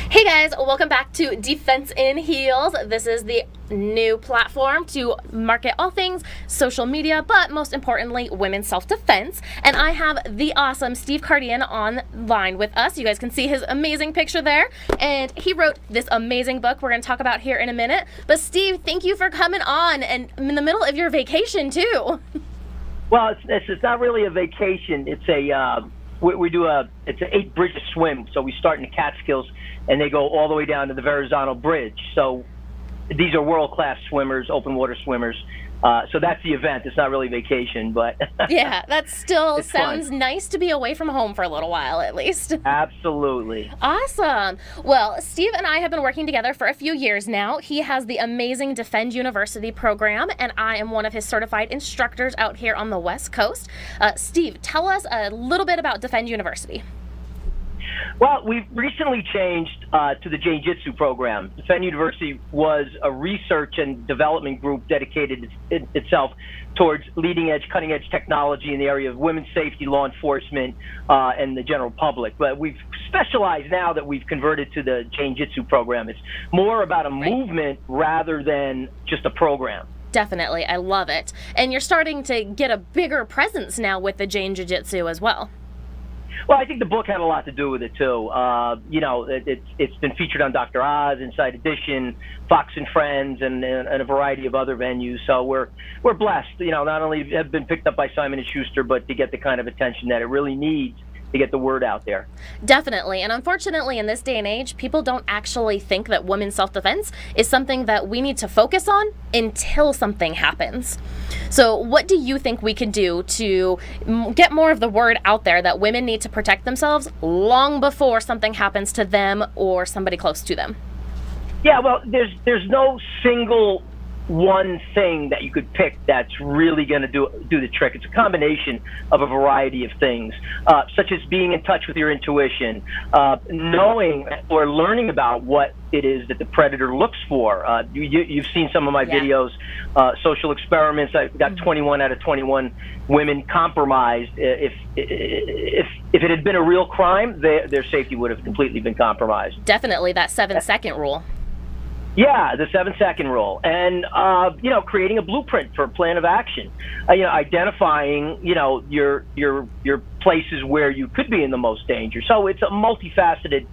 Hey guys, welcome back to Defense in Heels. This is the new platform to market all things social media, but most importantly, women's self-defense. And I have the awesome Steve Kardian online with us. You guys can see his amazing picture there. And he wrote this amazing book we're going to talk about here in a minute. But Steve, thank you for coming on, and in the middle of your vacation too. Well, it's not really a vacation. It's it's an 8 bridge swim. So we start in the Catskills and they go all the way down to the Verrazano Bridge. So these are world-class swimmers, open water swimmers. So that's the event. It's not really vacation, but yeah, that still sounds fun. Nice to be away from home for a little while at least. Absolutely. Awesome. Well, Steve and I have been working together for a few years now. He has the amazing Fenton University program, and I am one of his certified instructors out here on the West Coast. Steve, tell us a little bit about Fenton University. Well, we've recently changed to the Jiu-Jitsu program. Fenton University was a research and development group dedicated itself towards leading-edge, cutting-edge technology in the area of women's safety, law enforcement, and the general public. But we've specialized now that we've converted to the Jiu-Jitsu program. It's more about a movement rather than just a program. Definitely. I love it. And you're starting to get a bigger presence now with the Jiu-Jitsu as well. Well, I think the book had a lot to do with it too. It's been featured on Dr. Oz, Inside Edition, Fox and Friends, and a variety of other venues. So we're blessed. Not only have been picked up by Simon & Schuster, but to get the kind of attention that it really needs to get the word out there. Definitely. And unfortunately, in this day and age, people don't actually think that women's self-defense is something that we need to focus on until something happens. So what do you think we could do to get more of the word out there that women need to protect themselves long before something happens to them or somebody close to them? Yeah, well, there's no single one thing that you could pick that's really going to do the trick. It's a combination of a variety of things, such as being in touch with your intuition, knowing or learning about what it is that the predator looks for. You've seen some of my videos, social experiments. I've got 21 out of 21 women compromised. If it had been a real crime, their safety would have completely been compromised. Definitely that 7-second rule. Yeah, the 7-second rule, and creating a blueprint for a plan of action. Identifying your places where you could be in the most danger. So it's a multifaceted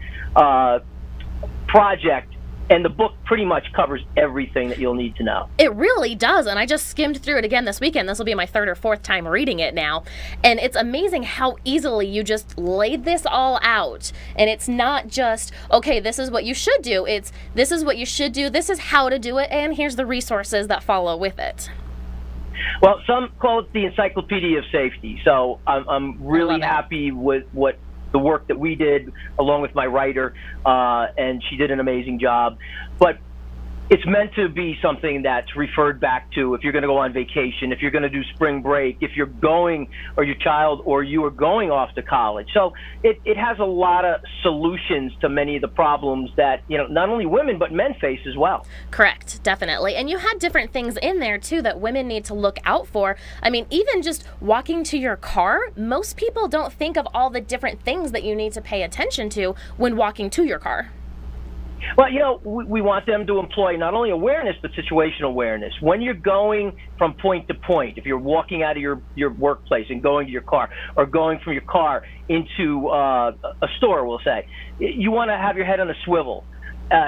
project. And the book pretty much covers everything that you'll need to know. It really does, and I just skimmed through it again this weekend. This will be my 3rd or 4th time reading it now. And it's amazing how easily you just laid this all out. And it's not just, okay, this is what you should do. It's, this is what you should do, this is how to do it, and here's the resources that follow with it. Well, some call it the Encyclopedia of Safety. So I'm really happy with the work that we did along with my writer, and she did an amazing job. But it's meant to be something that's referred back to if you're going to go on vacation, if you're going to do spring break, if you're going, or your child or you are going off to college. So it has a lot of solutions to many of the problems that not only women but men face as well. Correct, definitely. And you had different things in there too that women need to look out for. I mean, even just walking to your car, most people don't think of all the different things that you need to pay attention to when walking to your car. Well, we want them to employ not only awareness, but situational awareness. When you're going from point to point, if you're walking out of your workplace and going to your car, or going from your car into a store, we'll say, you want to have your head on a swivel.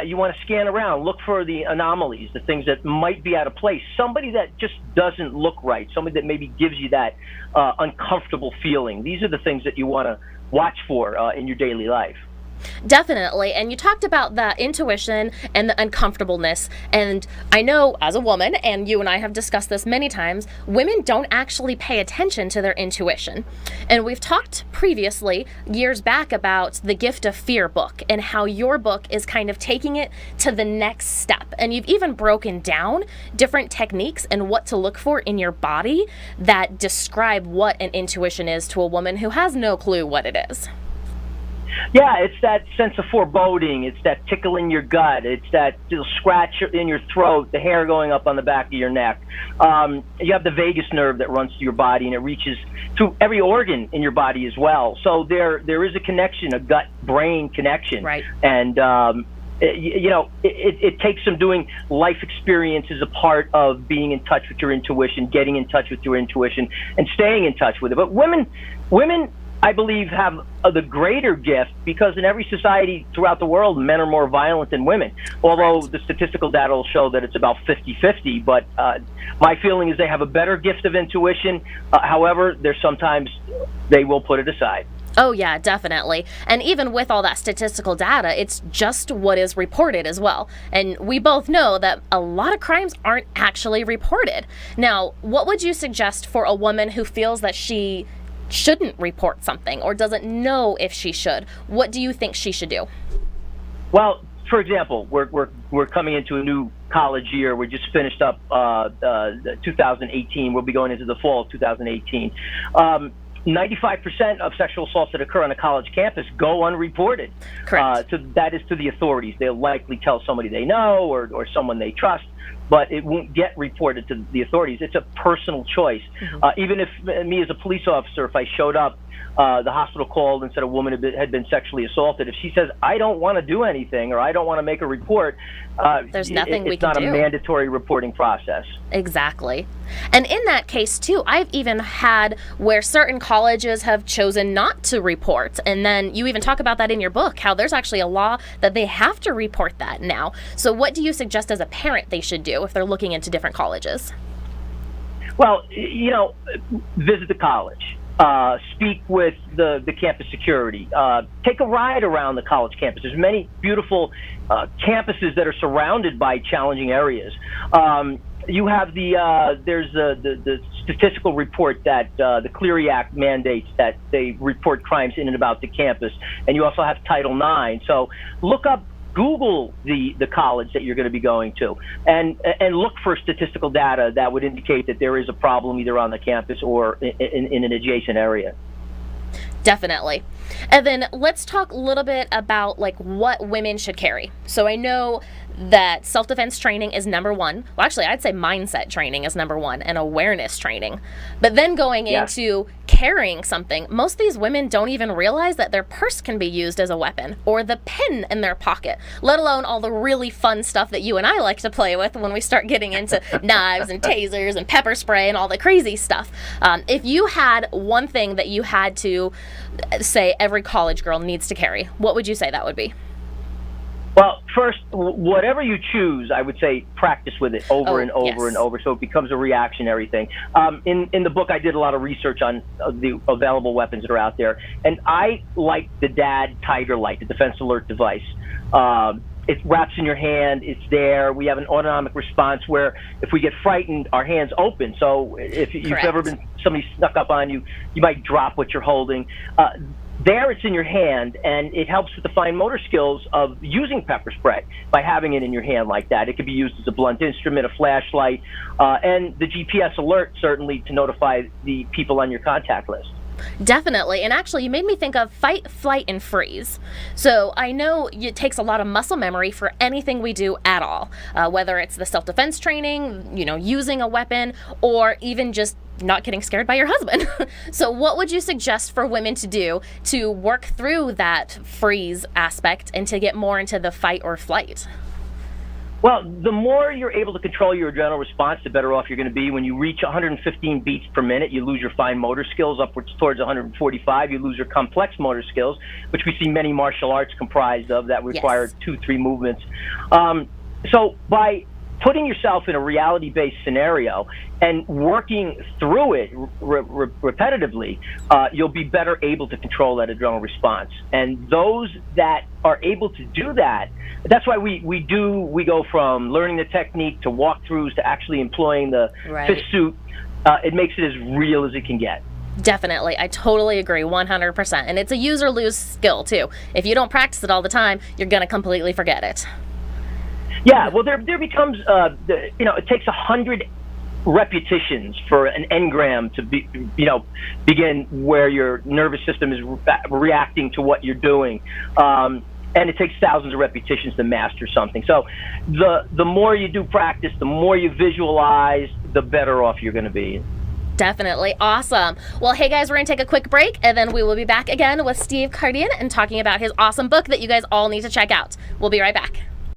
You want to scan around, look for the anomalies, the things that might be out of place, somebody that just doesn't look right, somebody that maybe gives you that uncomfortable feeling. These are the things that you want to watch for in your daily life. Definitely. And you talked about the intuition and the uncomfortableness. And I know as a woman, and you and I have discussed this many times, women don't actually pay attention to their intuition. And we've talked previously, years back, about the Gift of Fear book and how your book is kind of taking it to the next step. And you've even broken down different techniques and what to look for in your body that describe what an intuition is to a woman who has no clue what it is. Yeah, it's that sense of foreboding. It's that tickle in your gut. It's that little scratch in your throat, the hair going up on the back of your neck. You have the vagus nerve that runs through your body, and it reaches through every organ in your body as well. So there is a connection, a gut-brain connection. Right. And it takes some doing life experience as a part of being in touch with your intuition, getting in touch with your intuition, and staying in touch with it. But women, I believe, have the greater gift, because in every society throughout the world, men are more violent than women. Although the statistical data will show that it's about 50-50, but my feeling is they have a better gift of intuition. However, there's sometimes they will put it aside. Oh, yeah, definitely. And even with all that statistical data, it's just what is reported as well. And we both know that a lot of crimes aren't actually reported. Now, what would you suggest for a woman who feels that she shouldn't report something or doesn't know if she should? What do you think she should do? Well, for example, we're coming into a new college year. We just finished up 2018. We'll be going into the fall of 2018. 95% of sexual assaults that occur on a college campus go unreported. Correct. So that is to the authorities. They'll likely tell somebody they know or someone they trust, but it won't get reported to the authorities. It's a personal choice. Mm-hmm. Even if me as a police officer, if I showed up, the hospital called and said a woman had been sexually assaulted, if she says, I don't want to do anything or I don't want to make a report, there's nothing we can do. It's not a mandatory reporting process. Exactly. And in that case, too, I've even had where certain colleges have chosen not to report. And then you even talk about that in your book, how there's actually a law that they have to report that now. So what do you suggest as a parent they should do if they're looking into different colleges? Well, visit the college. Speak with the campus security. Take a ride around the college campus. There's many beautiful campuses that are surrounded by challenging areas. You have there's the statistical report that the Clery Act mandates that they report crimes in and about the campus, and you also have Title IX. So Google the college that you're going to be going to, and look for statistical data that would indicate that there is a problem either on the campus or in an adjacent area. Definitely. And then let's talk a little bit about what women should carry. So I know that self-defense training is number one. Well, actually, I'd say mindset training is number one and awareness training. But then going into carrying something, most of these women don't even realize that their purse can be used as a weapon or the pen in their pocket, let alone all the really fun stuff that you and I like to play with when we start getting into knives and tasers and pepper spray and all the crazy stuff. If you had one thing that you had to say every college girl needs to carry, what would you say that would be? Well, first, whatever you choose, I would say practice with it over and over and over, so it becomes a reactionary thing. In the book, I did a lot of research on the available weapons that are out there, and I like the DAD Tiger Light, the Defense Alert Device. It wraps in your hand. It's there. We have an autonomic response where if we get frightened, our hands open. So if you've ever been somebody snuck up on you, you might drop what you're holding. There it's in your hand, and it helps with the fine motor skills of using pepper spray by having it in your hand like that. It could be used as a blunt instrument, a flashlight, and the GPS alert, certainly, to notify the people on your contact list. Definitely. And actually, you made me think of fight, flight, and freeze. So I know it takes a lot of muscle memory for anything we do at all, whether it's the self-defense training, using a weapon, or even just not getting scared by your husband. So what would you suggest for women to do to work through that freeze aspect and to get more into the fight or flight? Well, the more you're able to control your adrenal response, the better off you're going to be. When you reach 115 beats per minute, you lose your fine motor skills. Upwards towards 145, you lose your complex motor skills, which we see many martial arts comprised of that require 2-3 movements. So by putting yourself in a reality-based scenario and working through it repetitively, you'll be better able to control that adrenal response. And those that are able to do that, that's why we go from learning the technique to walkthroughs to actually employing the fist suit. It makes it as real as it can get. Definitely. I totally agree 100%. And it's a use or lose skill too. If you don't practice it all the time, you're going to completely forget it. Yeah, well, there becomes, it takes 100 repetitions for an engram to be, begin where your nervous system is reacting to what you're doing. And it takes thousands of repetitions to master something. So the more you do practice, the more you visualize, the better off you're going to be. Definitely. Awesome. Well, hey guys, we're going to take a quick break, and then we will be back again with Steve Kardian and talking about his awesome book that you guys all need to check out. We'll be right back.